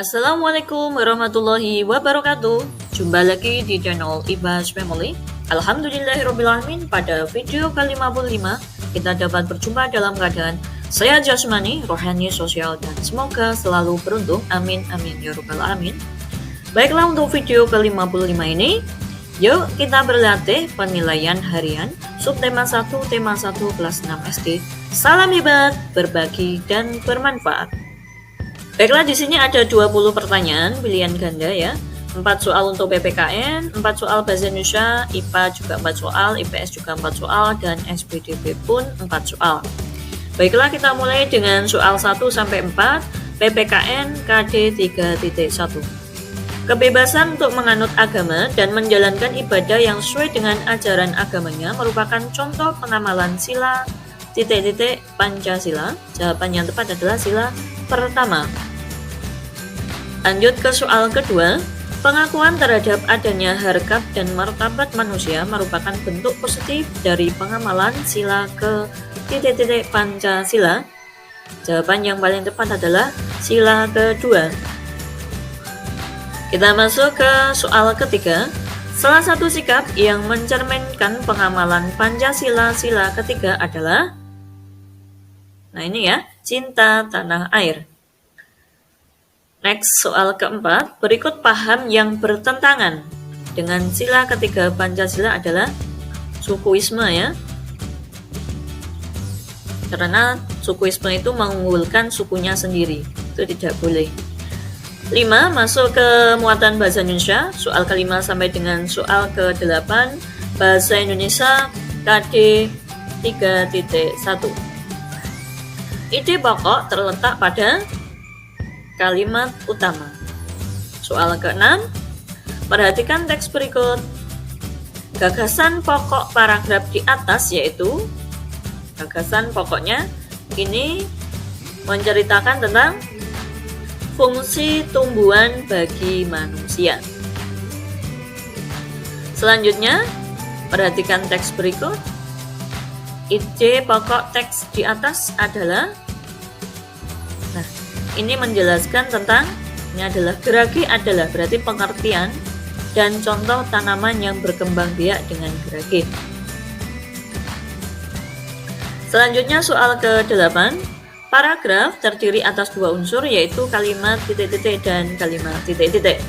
Assalamualaikum warahmatullahi wabarakatuh. Jumpa lagi di channel Ibas Family. Alhamdulillahirrabbilalamin. Pada video ke-55 kita dapat berjumpa dalam keadaan sehat jasmani, rohani, sosial, dan semoga selalu beruntung. Amin amin ya rabbal alamin. Baiklah, untuk video ke-55 ini, yuk kita berlatih penilaian harian subtema 1 tema 1 kelas 6 SD. Salam hebat, berbagi dan bermanfaat. Baiklah, di sini ada 20 pertanyaan pilihan ganda ya. 4 soal untuk PPKN, 4 soal bahasa Indonesia, IPA juga 4 soal, IPS juga 4 soal, dan SPDB pun 4 soal. Baiklah, kita mulai dengan soal 1 sampai 4, PPKN KD 3.1. Kebebasan untuk menganut agama dan menjalankan ibadah yang sesuai dengan ajaran agamanya merupakan contoh pengamalan sila Pancasila. Jawaban yang tepat adalah sila pertama. Lanjut ke soal kedua. Pengakuan terhadap adanya harkat dan martabat manusia merupakan bentuk positif dari pengamalan sila ke Pancasila. Jawaban yang paling tepat adalah sila kedua. Kita masuk ke soal ketiga. Salah satu sikap yang mencerminkan pengamalan Pancasila sila ketiga adalah, nah ini ya, cinta tanah air. Next, soal keempat. Berikut paham yang bertentangan dengan sila ketiga Pancasila adalah sukuisme ya. Karena sukuisme itu mengunggulkan sukunya sendiri. Itu tidak boleh. 5. Masuk ke muatan bahasa Indonesia. Soal ke-5 sampai dengan soal ke-8. Bahasa Indonesia KD 3.1. Ide pokok terletak pada kalimat utama. Soal ke-6, perhatikan teks berikut. Gagasan pokok paragraf di atas yaitu, gagasan pokoknya ini menceritakan tentang fungsi tumbuhan bagi manusia. Selanjutnya, perhatikan teks berikut. Ide pokok teks di atas adalah, nah ini menjelaskan tentang, ini adalah gerage adalah berarti pengertian dan contoh tanaman yang berkembang biak dengan gerage. Selanjutnya soal ke-8, paragraf terdiri atas dua unsur yaitu kalimat titik-titik dan kalimat titik-titik.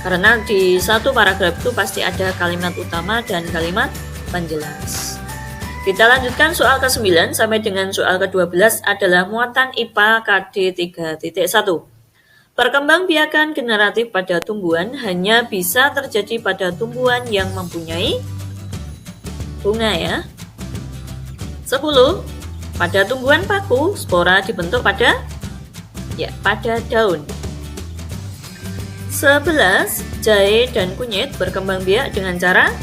Karena di satu paragraf itu pasti ada kalimat utama dan kalimat penjelas. Kita lanjutkan soal ke-9 sampai dengan soal ke-12 adalah muatan IPA KD 3.1. Perkembangbiakan generatif pada tumbuhan hanya bisa terjadi pada tumbuhan yang mempunyai bunga ya. 10. Pada tumbuhan paku, spora dibentuk pada daun. 11. Jahe dan kunyit berkembang biak dengan cara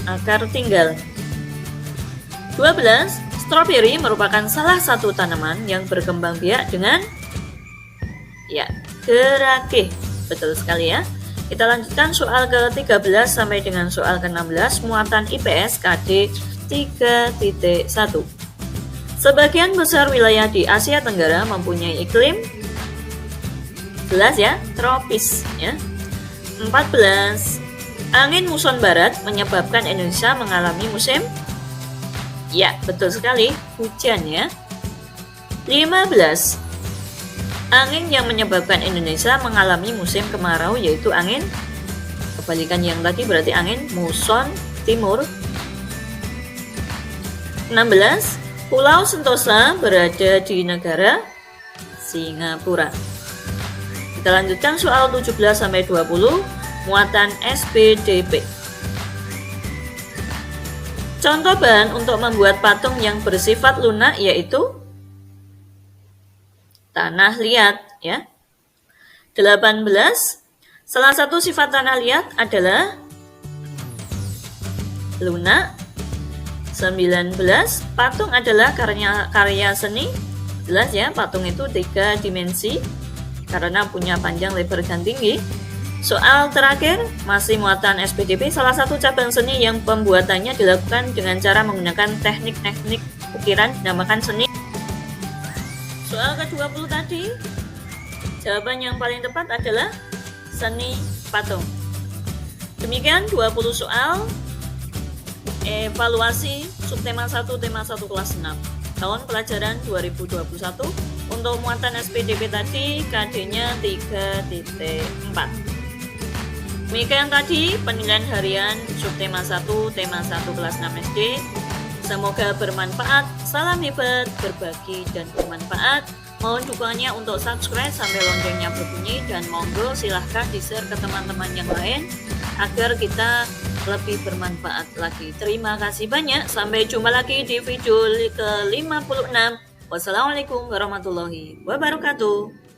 akar tinggal. 12. Stroberi merupakan salah satu tanaman yang berkembang biak dengan gerage. Betul sekali ya. Kita lanjutkan soal ke-13 sampai dengan soal ke-16 muatan IPS KD 3.1. Sebagian besar wilayah di Asia Tenggara mempunyai iklim jelas ya, tropis ya. 14. Angin muson barat menyebabkan Indonesia mengalami musim, ya, betul sekali, hujan ya. 15. Angin yang menyebabkan Indonesia mengalami musim kemarau yaitu angin, kebalikan yang tadi berarti angin muson timur. 16. Pulau Sentosa berada di negara Singapura. Kita lanjutkan soal 17 sampai 20 muatan SPDB. Contoh bahan untuk membuat patung yang bersifat lunak yaitu tanah liat ya. 18. Salah satu sifat tanah liat adalah lunak. 19. Patung adalah karya seni. Jelas ya, patung itu 3 dimensi karena punya panjang, lebar, dan tinggi. Soal terakhir, masih muatan SPDB, salah satu cabang seni yang pembuatannya dilakukan dengan cara menggunakan teknik-teknik ukiran dinamakan seni. Soal ke-20 tadi, Jawaban yang paling tepat adalah seni patung. Demikian 20 soal evaluasi subtema 1 tema 1 kelas 6 tahun pelajaran 2021. Untuk muatan SPDP tadi KD-nya 3.4. Demikian tadi penilaian harian subtema 1 tema 1 kelas 6 SD. Semoga bermanfaat. Salam hebat, berbagi dan bermanfaat. Mohon dukungannya untuk subscribe sampai loncengnya berbunyi, dan monggo silahkan di-share ke teman-teman yang lain agar kita lebih bermanfaat lagi. Terima kasih banyak. Sampai jumpa lagi di video ke-56. Wassalamualaikum warahmatullahi wabarakatuh.